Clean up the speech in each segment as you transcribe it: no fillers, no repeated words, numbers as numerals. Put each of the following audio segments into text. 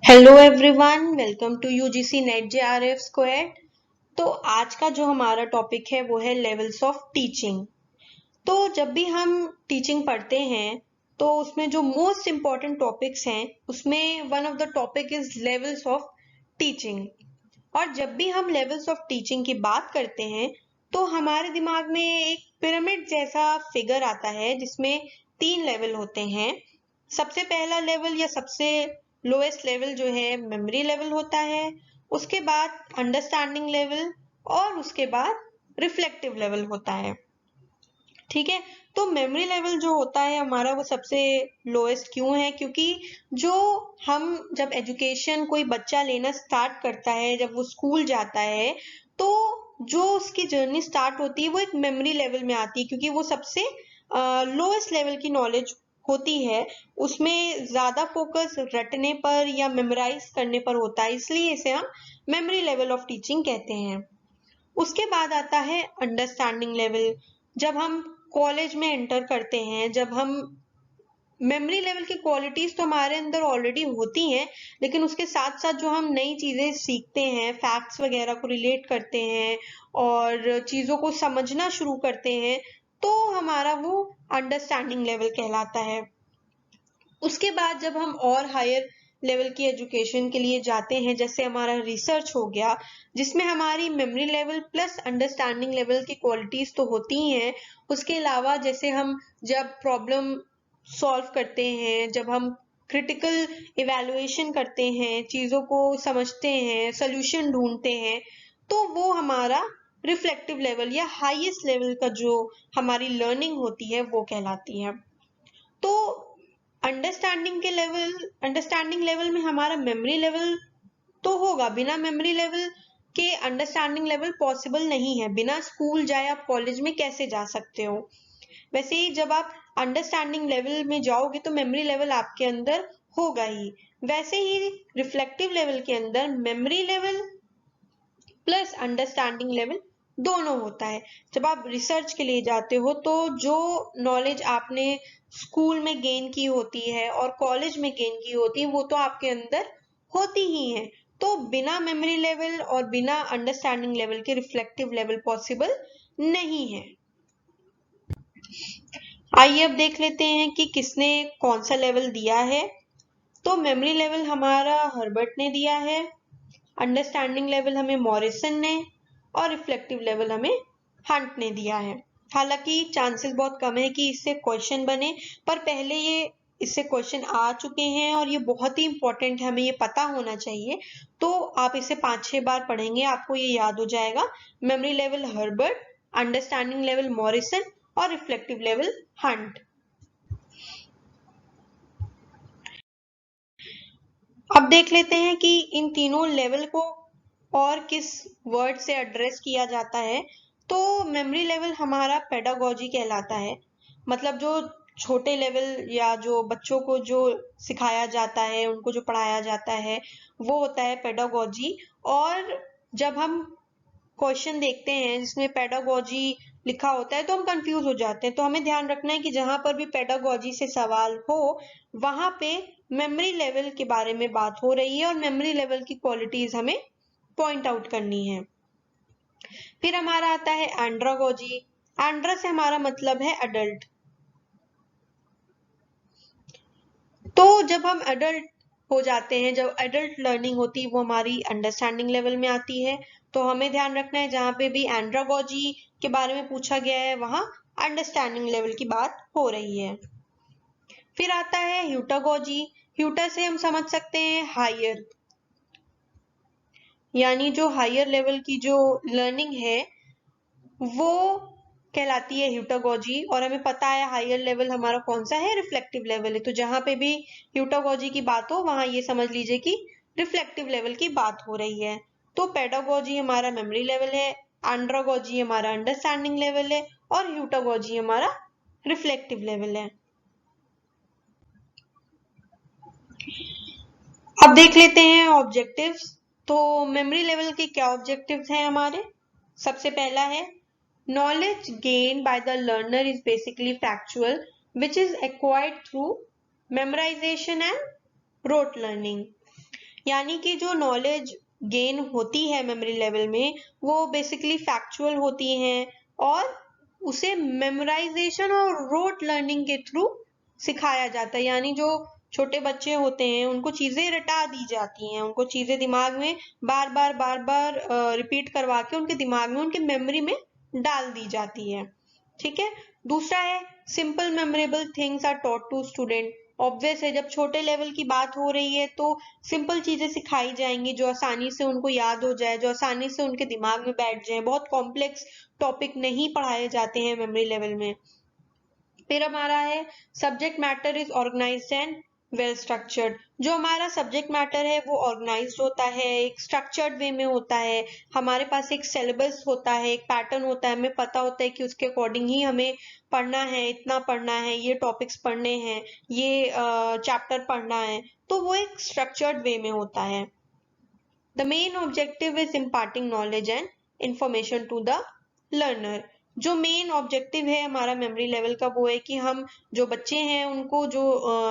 Hello everyone, welcome to UGC NET JRF square. तो आज का जो हमारा टॉपिक है वो है लेवल्स ऑफ टीचिंग। तो जब भी हम टीचिंग पढ़ते हैं तो उसमें जो मोस्ट इम्पॉर्टेंट टॉपिक्स हैं उसमें one of the topic is levels of teaching. और जब भी हम लेवल्स ऑफ टीचिंग की बात करते हैं तो हमारे दिमाग में एक पिरामिड जैसा फिगर आता है जिसमें 3 लेवल होते हैं। सबसे पहला लेवल या सबसे लोएस्ट लेवल जो है मेमोरी लेवल होता है, उसके बाद अंडरस्टैंडिंग लेवल और उसके बाद रिफ्लेक्टिव लेवल होता है। ठीक है, तो मेमोरी लेवल जो होता है हमारा वो सबसे लोएस्ट क्यों है? क्योंकि जो हम जब एजुकेशन कोई बच्चा लेना स्टार्ट करता है, जब वो स्कूल जाता है, तो जो उसकी जर्नी स्टार्ट होती है वो एक मेमोरी लेवल में आती है, क्योंकि वो सबसे लोएस्ट लेवल की नॉलेज होती है। उसमें ज्यादा फोकस रटने पर या मेमोराइज करने पर होता है, इसलिए इसे हम मेमोरी लेवल ऑफ टीचिंग कहते हैं। उसके बाद आता है अंडरस्टैंडिंग लेवल। जब हम कॉलेज में एंटर करते हैं, जब हम मेमोरी लेवल की क्वालिटीज तो हमारे अंदर ऑलरेडी होती हैं, लेकिन उसके साथ साथ जो हम नई चीजें सीखते हैं, फैक्ट्स वगैरह को रिलेट करते हैं और चीजों को समझना शुरू करते हैं, तो हमारा वो अंडरस्टैंडिंग लेवल कहलाता है। उसके बाद जब हम और हायर लेवल की एजुकेशन के लिए जाते हैं, जैसे हमारा रिसर्च हो गया, जिसमें हमारी memory level plus understanding level की क्वालिटीज तो होती ही हैं, उसके अलावा जैसे हम जब प्रॉब्लम सॉल्व करते हैं, जब हम क्रिटिकल इवैल्यूएशन करते हैं, चीजों को समझते हैं, सोल्यूशन ढूंढते हैं, तो वो हमारा रिफ्लेक्टिव लेवल या हाईएस्ट लेवल का जो हमारी लर्निंग होती है वो कहलाती है। तो अंडरस्टैंडिंग लेवल में हमारा मेमोरी लेवल तो होगा, बिना मेमोरी लेवल के अंडरस्टैंडिंग लेवल पॉसिबल नहीं है। बिना स्कूल जाए आप कॉलेज में कैसे जा सकते हो? वैसे ही जब आप अंडरस्टैंडिंग लेवल में जाओगे तो मेमोरी लेवल आपके अंदर होगा ही। वैसे ही रिफ्लेक्टिव लेवल के अंदर memory level plus understanding level दोनों होता है। जब आप रिसर्च के लिए जाते हो तो जो नॉलेज आपने स्कूल में गेन की होती है और कॉलेज में गेन की होती है वो तो आपके अंदर होती ही है। तो बिना मेमोरी लेवल और बिना अंडरस्टैंडिंग लेवल के रिफ्लेक्टिव लेवल पॉसिबल नहीं है। आइए अब देख लेते हैं कि किसने कौन सा लेवल दिया है। तो मेमोरी लेवल हमारा हर्बर्ट ने दिया है, अंडरस्टैंडिंग लेवल हमें मॉरिसन ने और रिफ्लेक्टिव लेवल हमें हंट ने दिया है। हालांकि चांसेस बहुत कम है कि इससे क्वेश्चन बने, पर पहले ये इससे क्वेश्चन आ चुके हैं और ये बहुत ही इंपॉर्टेंट है, हमें ये पता होना चाहिए। तो आप इसे 5-6 बार पढ़ेंगे, आपको ये याद हो जाएगा। Memory level Herbert, understanding level Morrison और रिफ्लेक्टिव लेवल हंट। अब देख लेते हैं कि इन तीनों लेवल को और किस वर्ड से एड्रेस किया जाता है। तो मेमोरी लेवल हमारा पेडागोजी कहलाता है। मतलब जो छोटे लेवल या जो बच्चों को जो सिखाया जाता है, उनको जो पढ़ाया जाता है, वो होता है पेडागोजी। और जब हम क्वेश्चन देखते हैं जिसमें पेडागोजी लिखा होता है तो हम कंफ्यूज हो जाते हैं। तो हमें ध्यान रखना है कि जहां पर भी पेडागोजी से सवाल हो वहां पे मेमोरी लेवल के बारे में बात हो रही है और मेमोरी लेवल की क्वालिटीज हमें पॉइंट आउट करनी है। फिर हमारा आता है एंड्रागोजी। एंड्रा से हमारा मतलब है अडल्ट। तो जब हम एडल्ट हो जाते हैं, जब एडल्ट लर्निंग होती है वो हमारी अंडरस्टैंडिंग लेवल में आती है। तो हमें ध्यान रखना है जहां पे भी एंड्रागोजी के बारे में पूछा गया है वहां अंडरस्टैंडिंग लेवल की बात हो रही है। फिर आता है ह्यूटागोजी। ह्यूटा से हम समझ सकते हैं हायर, यानी जो हायर लेवल की जो लर्निंग है वो कहलाती है ह्यूटागोजी। और हमें पता है हायर लेवल हमारा कौन सा है, रिफ्लेक्टिव लेवल है। तो जहां पे भी ह्यूटागोजी की बात हो वहां ये समझ लीजिए कि रिफ्लेक्टिव लेवल की बात हो रही है। तो पेडागोजी हमारा मेमोरी लेवल है, एंड्रागोजी हमारा अंडरस्टैंडिंग लेवल है और ह्यूटागोजी हमारा रिफ्लेक्टिव लेवल है। अब देख लेते हैं ऑब्जेक्टिव्स। तो मेमोरी लेवल के क्या ऑब्जेक्टिव्स हैं हमारे? सबसे पहला है knowledge gained by the learner is basically factual, which is acquired through memorization and rote learning. यानी कि जो नॉलेज गेन होती है मेमोरी लेवल में वो बेसिकली फैक्चुअल होती हैं और उसे मेमोराइजेशन और रोट लर्निंग के थ्रू सिखाया जाता है। यानी जो छोटे बच्चे होते हैं उनको चीजें रटा दी जाती हैं, उनको चीजें दिमाग में बार बार रिपीट करवा के उनके दिमाग में, उनके मेमोरी में डाल दी जाती है। ठीक है। दूसरा है simple memorable things are taught to student. Obvious है, जब छोटे लेवल की बात हो रही है तो सिंपल चीजें सिखाई जाएंगी जो आसानी से उनको याद हो जाए, जो आसानी से उनके दिमाग में बैठ जाए। बहुत कॉम्प्लेक्स टॉपिक नहीं पढ़ाए जाते हैं मेमोरी लेवल में। फिर हमारा है subject matter is organised and well structured. जो हमारा सब्जेक्ट मैटर है वो ऑर्गेनाइज्ड होता है, एक स्ट्रक्चर्ड वे में होता है। हमारे पास एक सिलेबस होता है, एक पैटर्न होता है, हमें पता होता है कि उसके अकॉर्डिंग ही हमें पढ़ना है, इतना पढ़ना है, ये टॉपिक्स पढ़ने हैं, ये चैप्टर पढ़ना है। तो वो एक स्ट्रक्चर्ड वे में होता है। The main objective is imparting knowledge and information to the learner. जो मेन ऑब्जेक्टिव है हमारा मेमोरी लेवल का वो है कि हम जो बच्चे हैं उनको जो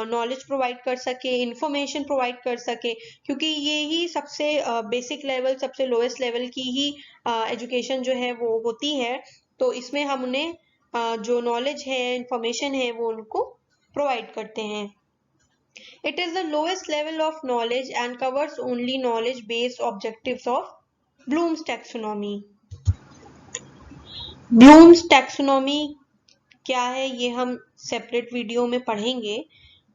नॉलेज प्रोवाइड कर सके, इंफॉर्मेशन प्रोवाइड कर सके, क्योंकि ये ही सबसे बेसिक लेवल, सबसे लोएस्ट लेवल की ही एजुकेशन जो है वो होती है। तो इसमें हम उन्हें जो नॉलेज है, इंफॉर्मेशन है, वो उनको प्रोवाइड करते हैं। It is the lowest level of knowledge and covers only knowledge-based objectives of Bloom's taxonomy. Bloom's taxonomy क्या है ये हम सेपरेट वीडियो में पढ़ेंगे।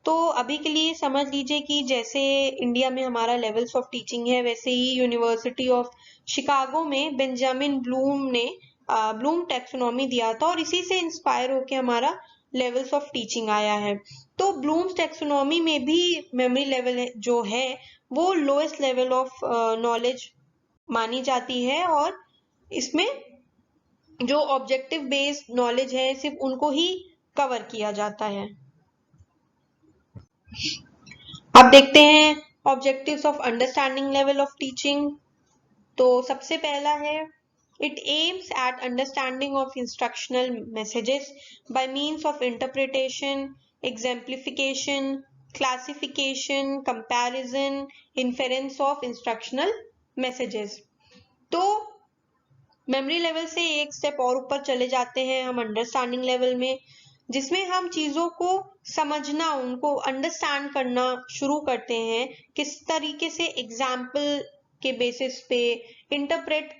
तो अभी के लिए समझ लीजिए कि जैसे इंडिया में हमारा लेवल्स ऑफ टीचिंग है, वैसे ही यूनिवर्सिटी ऑफ शिकागो में बेंजामिन ब्लूम ने ब्लूम टैक्सोनॉमी दिया था और इसी से इंस्पायर होके हमारा लेवल्स ऑफ टीचिंग आया है। तो ब्लूम्स टैक्सोनॉमी में भी मेमोरी लेवल जो है वो लोएस्ट लेवल ऑफ नॉलेज मानी जाती है और इसमें जो ऑब्जेक्टिव बेस्ड नॉलेज है सिर्फ उनको ही कवर किया जाता है। अब देखते हैं objectives of understanding level of teaching. तो सबसे पहला है it aims at understanding of instructional messages by means of interpretation, exemplification, classification, comparison, inference of instructional messages। तो मेमोरी लेवल से एक स्टेप और ऊपर चले जाते हैं हम अंडरस्टैंडिंग लेवल में, जिसमें हम चीजों को समझना, उनको अंडरस्टैंड करना शुरू करते हैं। किस तरीके से? एग्जाम्पल के बेसिस पे, इंटरप्रेट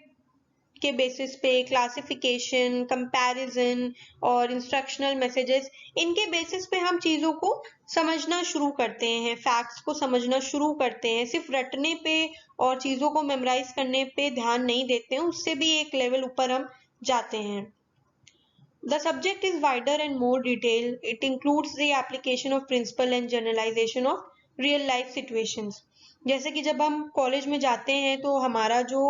के बेसिस पे, क्लासिफिकेशन, कंपैरिजन और इंस्ट्रक्शनल मैसेजेस, इनके बेसिस पे हम चीजों को समझना शुरू करते हैं, फैक्ट्स को समझना शुरू करते हैं। सिर्फ रटने पे और चीजों को मेमोराइज करने पे ध्यान नहीं देते हैं, उससे भी एक लेवल ऊपर हम जाते हैं। The subject is wider and more detailed. It includes the application of principle and generalization of real life situations. जैसे कि जब हम कॉलेज में जाते हैं तो हमारा जो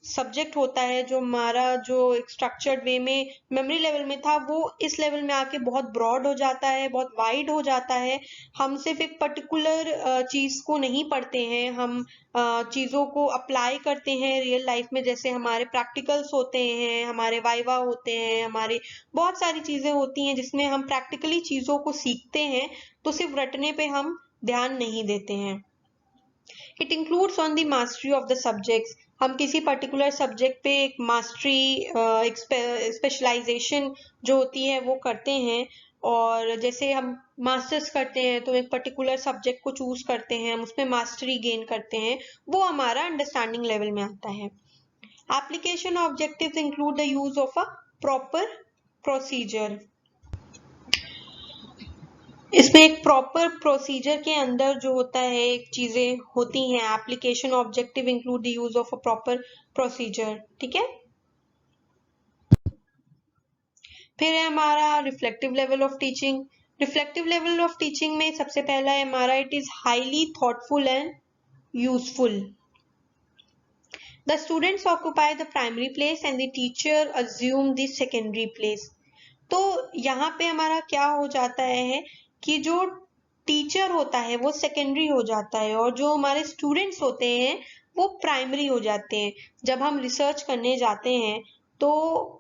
सब्जेक्ट होता है, जो हमारा जो स्ट्रक्चर्ड वे में मेमोरी लेवल में था, वो इस लेवल में आके बहुत ब्रॉड हो जाता है, बहुत वाइड हो जाता है। हम सिर्फ एक पर्टिकुलर चीज को नहीं पढ़ते हैं, हम चीजों को अप्लाई करते हैं रियल लाइफ में। जैसे हमारे प्रैक्टिकल्स होते हैं, हमारे वाइवा होते हैं, हमारे बहुत सारी चीजें होती हैं जिसमें हम प्रैक्टिकली चीजों को सीखते हैं। तो सिर्फ रटने पे हम ध्यान नहीं देते हैं। It includes on the mastery of the subjects. हम किसी पर्टिकुलर सब्जेक्ट पे एक मास्टरी, एक स्पेशलाइजेशन जो होती है वो करते हैं। और जैसे हम मास्टर्स करते हैं तो एक पर्टिकुलर सब्जेक्ट को चूज करते हैं, हम उसमें मास्टरी गेन करते हैं, वो हमारा अंडरस्टैंडिंग लेवल में आता है। Application objectives include the use of a proper procedure. इसमें एक प्रॉपर प्रोसीजर के अंदर जो होता है एक चीजें होती हैं। Application objective include the use of a proper procedure. ठीक है। फिर है हमारा reflective level of teaching. Reflective level of teaching में सबसे पहला है हमारा it is highly thoughtful and useful. The students occupy the primary place and the teacher assume the secondary place. तो यहाँ पे हमारा क्या हो जाता है कि जो टीचर होता है वो सेकेंडरी हो जाता है और जो हमारे स्टूडेंट्स होते हैं वो प्राइमरी हो जाते हैं। जब हम रिसर्च करने जाते हैं तो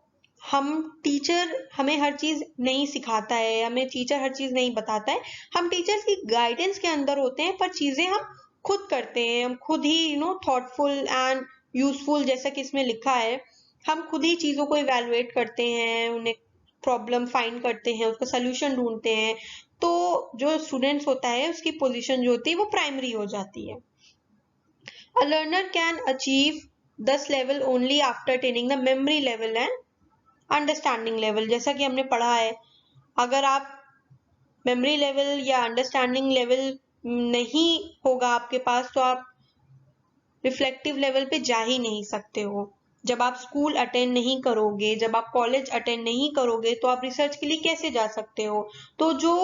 टीचर हमें हर चीज नहीं सिखाता है, हमें टीचर हर चीज नहीं बताता है। हम टीचर्स की गाइडेंस के अंदर होते हैं पर चीजें हम खुद करते हैं, हम खुद ही थॉटफुल एंड यूजफुल, जैसा कि इसमें लिखा है, हम खुद ही चीजों को इवेलुएट करते हैं, उन्हें प्रॉब्लम फाइंड करते हैं, उसका सोल्यूशन ढूंढते हैं। तो जो स्टूडेंट्स होता है उसकी पोजीशन जो होती है वो प्राइमरी हो जाती है। A learner can achieve this level only after attaining the memory level and understanding level. जैसा कि हमने पढ़ा है, अगर आप मेमोरी लेवल या अंडरस्टैंडिंग लेवल नहीं होगा आपके पास तो आप रिफ्लेक्टिव लेवल पे जा ही नहीं सकते हो। जब आप स्कूल अटेंड नहीं करोगे, जब आप कॉलेज अटेंड नहीं करोगे तो आप रिसर्च के लिए कैसे जा सकते हो। तो जो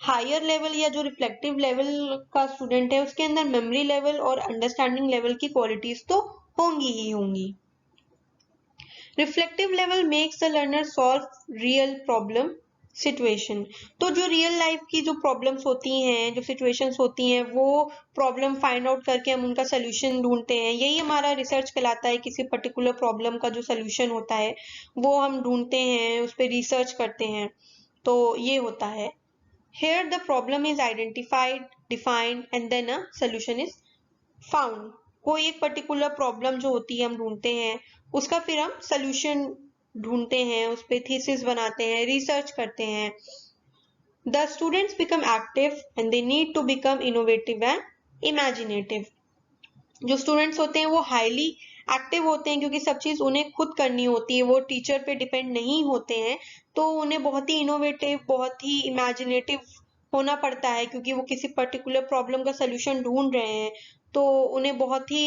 हायर लेवल या जो रिफ्लेक्टिव लेवल का स्टूडेंट है उसके अंदर मेमोरी लेवल और अंडरस्टैंडिंग लेवल की क्वालिटीज तो होंगी ही होंगी। Reflective level makes the learner solve real problem situation. तो जो रियल लाइफ की जो प्रॉब्लम्स होती हैं, जो सिचुएशंस होती हैं, वो प्रॉब्लम फाइंड आउट करके हम उनका सोल्यूशन ढूंढते हैं। यही हमारा रिसर्च कहलाता है। किसी पर्टिकुलर प्रॉब्लम का जो सोल्यूशन होता है वो हम ढूंढते हैं, उस पर रिसर्च करते हैं। तो ये होता है। Here the problem is identified, defined and then a solution is found। कोई एक पर्टिकुलर प्रॉब्लम जो होती है हम ढूंढते हैं, उसका फिर हम सोल्यूशन ढूंढते हैं, उस पर थीसिस बनाते हैं, रिसर्च करते हैं। The students become active and they need to become innovative and imaginative। जो स्टूडेंट्स होते हैं वो हाईली एक्टिव होते हैं क्योंकि सब चीज उन्हें खुद करनी होती है, वो टीचर पे डिपेंड नहीं होते हैं। तो उन्हें बहुत ही इनोवेटिव, बहुत ही इमेजिनेटिव होना पड़ता है क्योंकि वो किसी पर्टिकुलर प्रॉब्लम का सोल्यूशन ढूंढ रहे हैं। तो उन्हें बहुत ही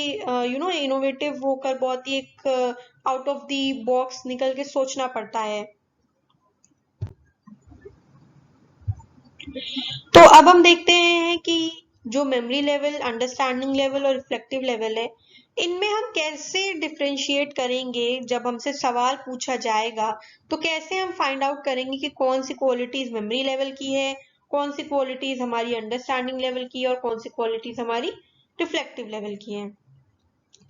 इनोवेटिव होकर बहुत ही एक आउट ऑफ द बॉक्स निकल के सोचना पड़ता है। तो अब हम देखते हैं कि जो मेमोरी लेवल, अंडरस्टैंडिंग लेवल और रिफ्लेक्टिव लेवल है, इनमें हम कैसे डिफरेंशिएट करेंगे। जब हमसे सवाल पूछा जाएगा तो कैसे हम फाइंड आउट करेंगे कि कौन सी क्वालिटीज मेमोरी लेवल की है, कौन सी क्वालिटीज हमारी अंडरस्टैंडिंग लेवल की है और कौन सी क्वालिटीज हमारी रिफ्लेक्टिव लेवल की है।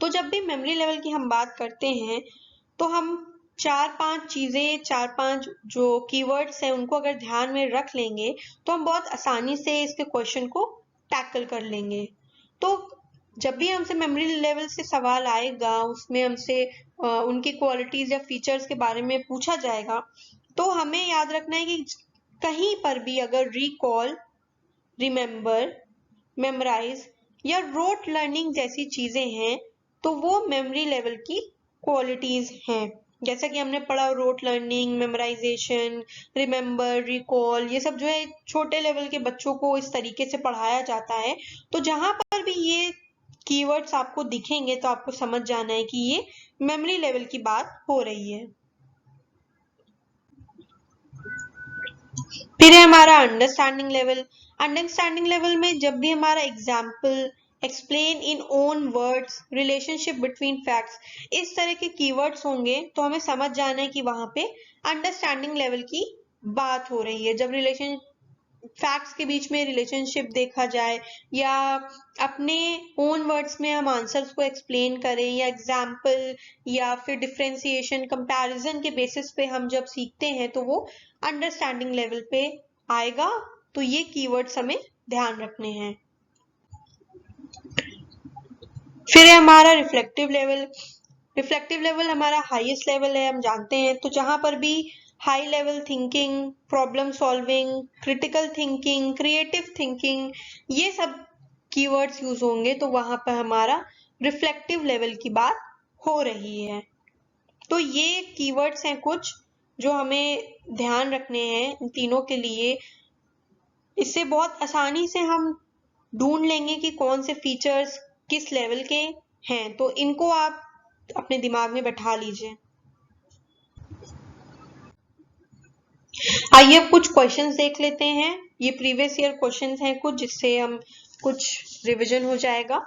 तो जब भी मेमोरी लेवल की हम बात करते हैं तो हम चार पांच जो कीवर्ड्स हैं उनको अगर ध्यान में रख लेंगे तो हम बहुत आसानी से इसके क्वेश्चन को टैकल कर लेंगे। तो जब भी हमसे मेमोरी लेवल से सवाल आएगा, उसमें हमसे उनकी क्वालिटीज या फीचर्स के बारे में पूछा जाएगा, तो हमें याद रखना है कि कहीं पर भी अगर रिकॉल, रिमेंबर, मेमोराइज या रोट लर्निंग जैसी चीजें हैं तो वो मेमोरी लेवल की क्वालिटीज हैं। जैसा कि हमने पढ़ा, rote learning, memorisation, remember, recall, ये सब जो है छोटे लेवल के बच्चों को इस तरीके से पढ़ाया जाता है। तो जहां पर भी ये कीवर्ड्स आपको दिखेंगे तो आपको समझ जाना है कि ये मेमोरी लेवल की बात हो रही है। फिर है हमारा अंडरस्टैंडिंग लेवल। अंडरस्टैंडिंग लेवल में जब भी हमारा example, explain in own words, relationship between facts, इस तरह के कीवर्ड्स होंगे तो हमें समझ जाना है कि वहां पे अंडरस्टैंडिंग लेवल की बात हो रही है। जब रिलेशन फैक्ट्स के बीच में रिलेशनशिप देखा जाए या अपने ओन वर्ड्स में हम आंसर्स को एक्सप्लेन करें या एग्जाम्पल या फिर डिफ्रेंसिएशन, कंपैरिजन के बेसिस पे हम जब सीखते हैं तो वो अंडरस्टैंडिंग लेवल पे आएगा। तो ये कीवर्ड्स हमें ध्यान रखने हैं। फिर है हमारा रिफ्लेक्टिव लेवल। रिफ्लेक्टिव लेवल हमारा हाईएस्ट लेवल है, हम जानते हैं। तो जहां पर भी high level thinking, problem solving, critical thinking, creative thinking, ये सब कीवर्ड्स यूज होंगे तो वहां पर हमारा रिफ्लेक्टिव लेवल की बात हो रही है। तो ये कीवर्ड्स हैं कुछ जो हमें ध्यान रखने हैं इन तीनों के लिए। इससे बहुत आसानी से हम ढूंढ लेंगे कि कौन से फीचर्स किस लेवल के हैं। तो इनको आप अपने दिमाग में बैठा लीजिए। आइए अब कुछ क्वेश्चंस देख लेते हैं। ये प्रीवियस ईयर क्वेश्चंस हैं कुछ, जिससे हम कुछ रिवीजन हो जाएगा।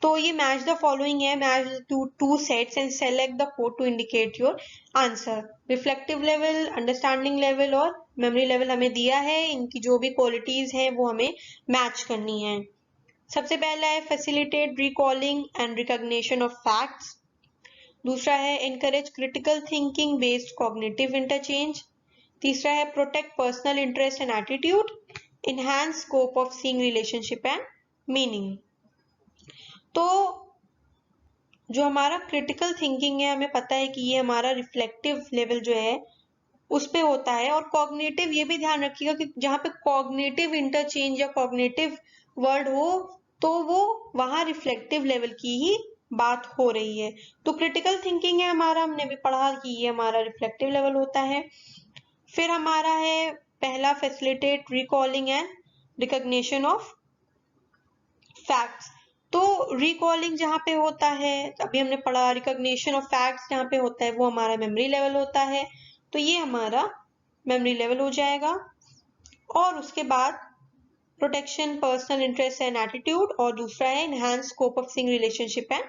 तो ये मैच द फॉलोइंग है, match two sets and select the code to indicate your answer. Reflective level, understanding level और मेमोरी लेवल हमें दिया है, इनकी जो भी क्वालिटीज हैं वो हमें मैच करनी है। सबसे पहला है facilitate recalling and recognition of facts. दूसरा है encourage critical thinking based cognitive interchange. तीसरा है protect personal interest and attitude, enhance scope of seeing relationship and meaning। तो जो हमारा क्रिटिकल थिंकिंग है, हमें पता है कि ये हमारा रिफ्लेक्टिव लेवल जो है उस पे होता है। और कॉग्निटिव, ये भी ध्यान रखिएगा कि जहाँ पे कॉग्निटिव इंटरचेंज या कॉग्निटिव वर्ड हो तो वो वहां रिफ्लेक्टिव लेवल की ही बात हो रही है। तो क्रिटिकल थिंकिंग है हमारा, हमने भी पढ़ा कि ये हमारा रिफ्लेक्टिव लेवल होता है। फिर हमारा है पहला, facilitate recalling and recognition of facts. तो रिकॉलिंग जहाँ पे होता है, अभी हमने पढ़ा, रिकॉग्निशन ऑफ फैक्ट्स जहाँ पे होता है वो हमारा मेमोरी लेवल होता है। तो ये हमारा मेमोरी लेवल हो जाएगा। और उसके बाद protection, personal interest and attitude, और दूसरा है enhance scope of seeing relationship and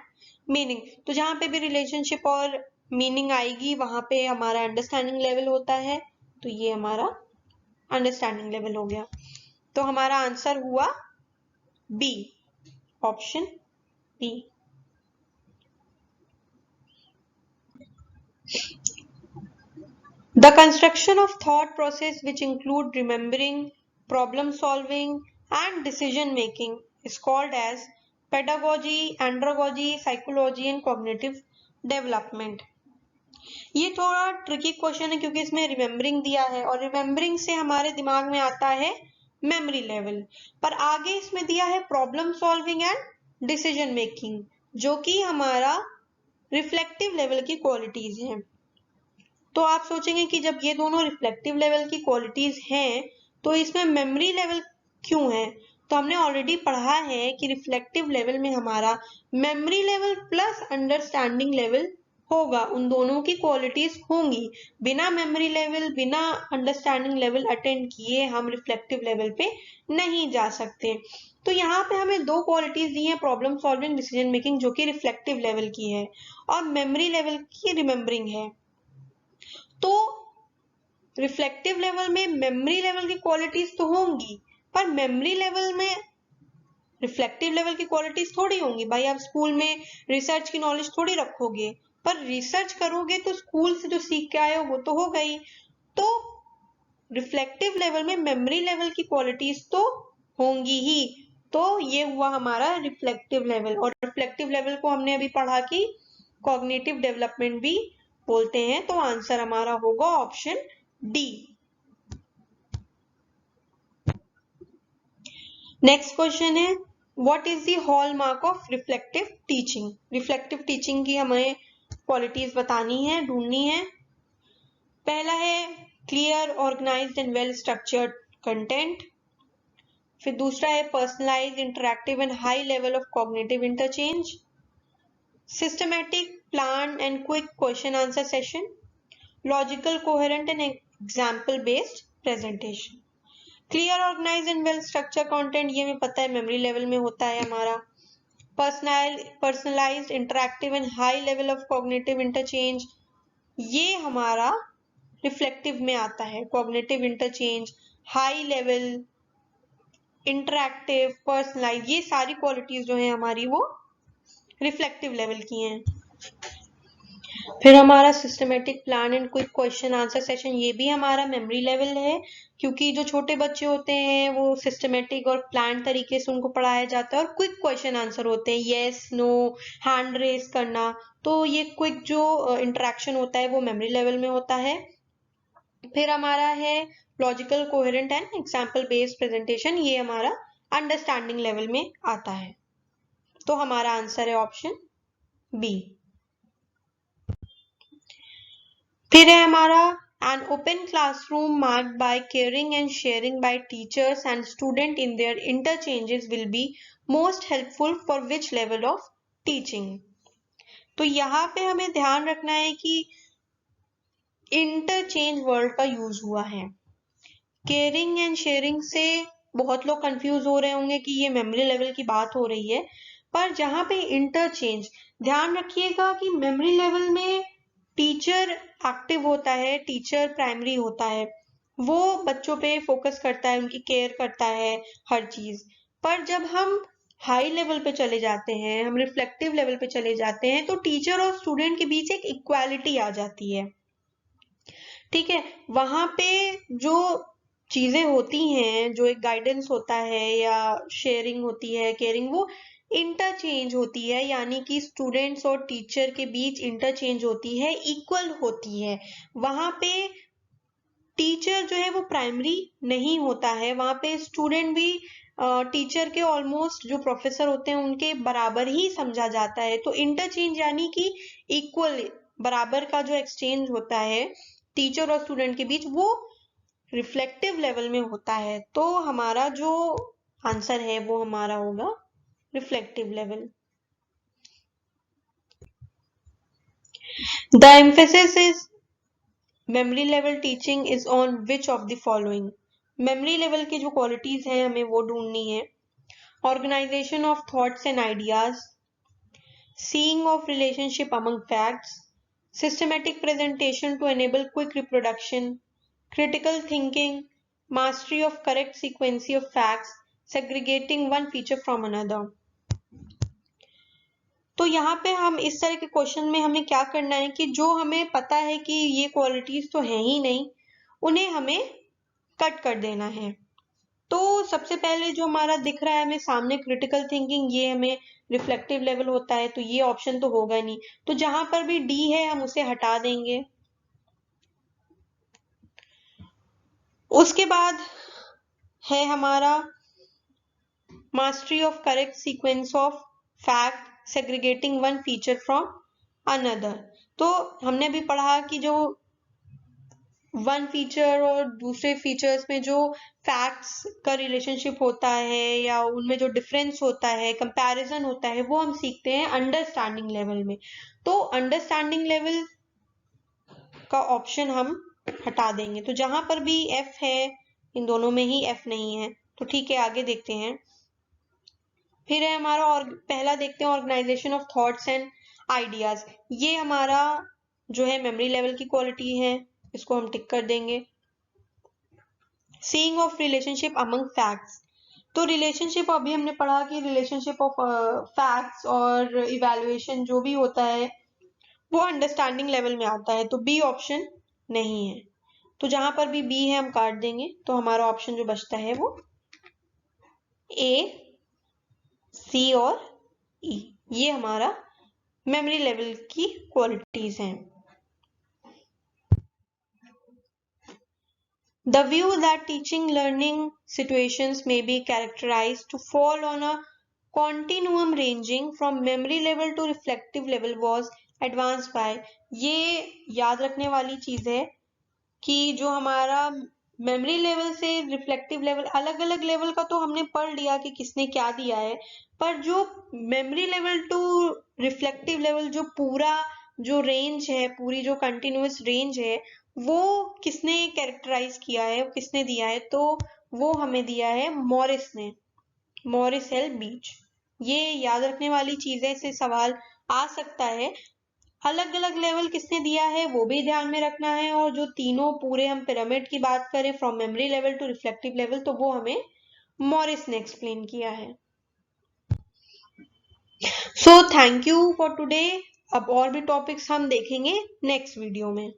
meaning. तो जहाँ पे भी रिलेशनशिप और मीनिंग आएगी वहां पे हमारा अंडरस्टैंडिंग लेवल होता है। तो ये हमारा अंडरस्टैंडिंग लेवल हो गया। तो हमारा आंसर हुआ B, option B. The construction of thought process, which include remembering, problem solving and decision making, is called as pedagogy, andragogy, psychology and cognitive development. ये थोड़ा ट्रिकी क्वेश्चन है क्योंकि इसमें रिमेम्बरिंग दिया है और रिमेम्बरिंग से हमारे दिमाग में आता है मेमोरी लेवल, पर आगे इसमें दिया है problem solving and decision making, जो कि हमारा रिफ्लेक्टिव लेवल की क्वालिटीज हैं। तो आप सोचेंगे कि जब ये दोनों रिफ्लेक्टिव लेवल की क्वालिटीज हैं तो इसमें मेमोरी लेवल क्यों है? तो हमने ऑलरेडी पढ़ा है कि रिफ्लेक्टिव लेवल में हमारा memory level plus understanding level होगा, उन दोनों की क्वालिटीज होंगी। बिना मेमोरी लेवल, बिना अंडरस्टैंडिंग लेवल अटेंड किए हम रिफ्लेक्टिव लेवल पे नहीं जा सकते। तो यहाँ पे हमें दो क्वालिटीज दी हैं, प्रॉब्लम सॉल्विंग, डिसीजन मेकिंग, जो कि रिफ्लेक्टिव लेवल की है, और मेमोरी लेवल की रिमेम्बरिंग है। तो रिफ्लेक्टिव लेवल में मेमोरी लेवल की क्वालिटीज तो होंगी, पर मेमोरी लेवल में रिफ्लेक्टिव लेवल की क्वालिटीज थोड़ी होंगी। भाई आप स्कूल में रिसर्च की नॉलेज थोड़ी रखोगे, पर रिसर्च करोगे तो स्कूल से जो सीख के आए हो वो तो हो गई। तो रिफ्लेक्टिव लेवल में मेमोरी लेवल की क्वालिटीज तो होंगी ही। तो ये हुआ हमारा रिफ्लेक्टिव लेवल। और रिफ्लेक्टिव लेवल को हमने अभी पढ़ा कि कॉग्निटिव डेवलपमेंट भी बोलते हैं। तो आंसर हमारा होगा ऑप्शन डी। नेक्स्ट क्वेश्चन है, what is the hallmark of reflective teaching? Reflective teaching की हमें क्वालिटीज बतानी है, ढूंढनी है। पहला है clear, organised and well structured content. फिर दूसरा है personalised, interactive and high level of cognitive interchange. Systematic, plan and quick question answer session. Logical, coherent and example based presentation. Clear, organise and well structure content, ये हमें पता है memory level में होता है हमारा। Personalised, interactive and high level of cognitive interchange, ये हमारा रिफ्लेक्टिव में आता है। Cognitive interchange, high level, interactive, personalise, ये सारी क्वालिटीज जो है हमारी वो रिफ्लेक्टिव लेवल की हैं। फिर हमारा systematic, plan and quick question answer session, ये भी हमारा मेमोरी लेवल है, क्योंकि जो छोटे बच्चे होते हैं वो सिस्टमेटिक और प्लान तरीके से उनको पढ़ाया जाता है, और क्विक क्वेश्चन आंसर होते हैं, येस नो, हैंड रेस करना। तो ये क्विक जो इंटरेक्शन होता है वो मेमोरी लेवल में होता है। फिर हमारा है logical, coherent and example based presentation, ये हमारा अंडरस्टैंडिंग लेवल में आता है। तो हमारा आंसर है ऑप्शन बी। फिर है हमारा an open classroom marked by caring and sharing by teachers and student in their interchanges will be most helpful for which level of teaching? तो यहाँ पे हमें ध्यान रखना है कि इंटरचेंज वर्ड का यूज हुआ है। केयरिंग एंड शेयरिंग से बहुत लोग कंफ्यूज हो रहे होंगे कि ये मेमोरी लेवल की बात हो रही है, पर जहाँ पे इंटरचेंज, ध्यान रखिएगा कि मेमोरी लेवल में टीचर एक्टिव होता है, टीचर प्राइमरी होता है, वो बच्चों पे फोकस करता है, उनकी केयर करता है हर चीज। पर जब हम हाई लेवल पे चले जाते हैं, हम रिफ्लेक्टिव लेवल पे चले जाते हैं, तो टीचर और स्टूडेंट के बीच एक इक्वालिटी आ जाती है। ठीक है, वहां पे जो चीजें होती हैं, जो एक गाइडेंस होता है या शेयरिंग होती है, केयरिंग, वो इंटरचेंज होती है, यानी कि स्टूडेंट्स और टीचर के बीच इंटरचेंज होती है, इक्वल होती है। वहां पे टीचर जो है वो प्राइमरी नहीं होता है, वहां पे स्टूडेंट भी टीचर के ऑलमोस्ट जो प्रोफेसर होते हैं उनके बराबर ही समझा जाता है। तो इंटरचेंज यानी कि इक्वल, बराबर का जो एक्सचेंज होता है टीचर और स्टूडेंट के बीच, वो रिफ्लेक्टिव लेवल में होता है। तो हमारा जो आंसर है वो हमारा होगा reflective level. The emphasis is memory level teaching is on which of the following. Memory level की जो क्वालिटीज हैं हमें वो ढूंढनी है। Organisation of thoughts and ideas, seeing of relationship among facts, systematic presentation to enable quick reproduction, critical thinking, mastery of correct sequence of facts, segregating one feature from another। तो यहाँ पे हम इस तरह के क्वेश्चन में हमें क्या करना है कि जो हमें पता है कि ये क्वालिटीज तो हैं ही नहीं, उन्हें हमें कट कर देना है। तो सबसे पहले जो हमारा दिख रहा है हमें सामने क्रिटिकल थिंकिंग, ये हमें रिफ्लेक्टिव लेवल होता है, तो ये ऑप्शन तो होगा नहीं। तो जहां पर भी डी है हम उसे हटा देंगे। उसके बाद है हमारा mastery of correct sequence of fact, segregating one feature from another. तो हमने भी पढ़ा कि जो वन फीचर और दूसरे फीचर्स में जो फैक्ट्स का रिलेशनशिप होता है या उनमें जो डिफरेंस होता है, कंपैरिजन होता है, वो हम सीखते हैं अंडरस्टैंडिंग लेवल में। तो अंडरस्टैंडिंग लेवल का ऑप्शन हम हटा देंगे। तो जहां पर भी एफ है, इन दोनों में ही एफ नहीं है, तो ठीक है, आगे देखते हैं। फिर है हमारा, और पहला देखते हैं organisation of thoughts and ideas. ये हमारा जो है मेमोरी लेवल की क्वालिटी है, इसको हम टिक कर देंगे। Seeing of relationship among facts, तो रिलेशनशिप अभी हमने पढ़ा कि रिलेशनशिप ऑफ फैक्ट्स और इवैल्यूएशन जो भी होता है वो अंडरस्टैंडिंग लेवल में आता है, तो बी ऑप्शन नहीं है। तो जहां पर भी बी है हम काट देंगे। तो हमारा ऑप्शन जो बचता है वो ए, सी और ई, ये हमारा मेमोरी लेवल की क्वालिटीज हैं। The view that teaching learning situations may be characterized to fall on a continuum ranging from memory level to reflective level was advanced by, ये याद रखने वाली चीज है कि जो हमारा मेमोरी लेवल से रिफ्लेक्टिव लेवल, अलग अलग लेवल का तो हमने पढ़ लिया कि किसने क्या दिया है, पर जो memory level to reflective level जो पूरा जो रेंज है, पूरी जो कंटिन्यूअस रेंज है, वो किसने कैरेक्टराइज किया है, किसने दिया है, तो वो हमें दिया है मॉरिस ने, मॉरिस एल बीच। ये याद रखने वाली चीज है, इससे सवाल आ सकता है। अलग अलग लेवल किसने दिया है वो भी ध्यान में रखना है, और जो तीनों पूरे हम पिरामिड की बात करें from memory level to reflective level, तो वो हमें मॉरिस ने एक्सप्लेन किया है। So thank you for today. अब और भी टॉपिक्स हम देखेंगे नेक्स्ट वीडियो में।